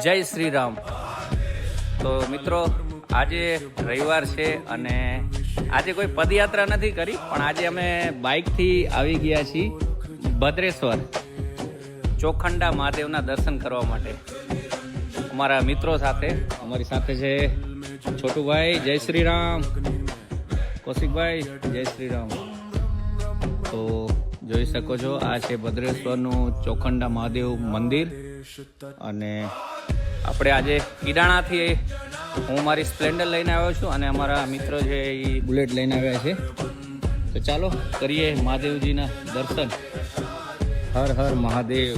જય શ્રી રામ. તો મિત્રો, આજે રવિવાર છે અને આજે કોઈ પદયાત્રા નથી કરી, પણ આજે અમે બાઇકથી આવી ગયા છીએ ભદ્રેશ્વર ચોખંડા મહાદેવના દર્શન કરવા માટે અમારા મિત્રો સાથે. અમારી સાથે છે છોટુભાઈ, જય શ્રી રામ. કૌશિકભાઈ, જય શ્રી રામ. તો જોઈ શકો છો, આ છે ભદ્રેશ્વરનું ચોખંડા મહાદેવ મંદિર. અને આપણે આજે કીડાણાથી હું મારી સ્પ્લેન્ડર લઈને આવ્યો છું અને અમારા મિત્રો છે એ બુલેટ લઈને આવ્યા છે. તો ચાલો કરીએ મહાદેવજીના દર્શન. હર હર મહાદેવ.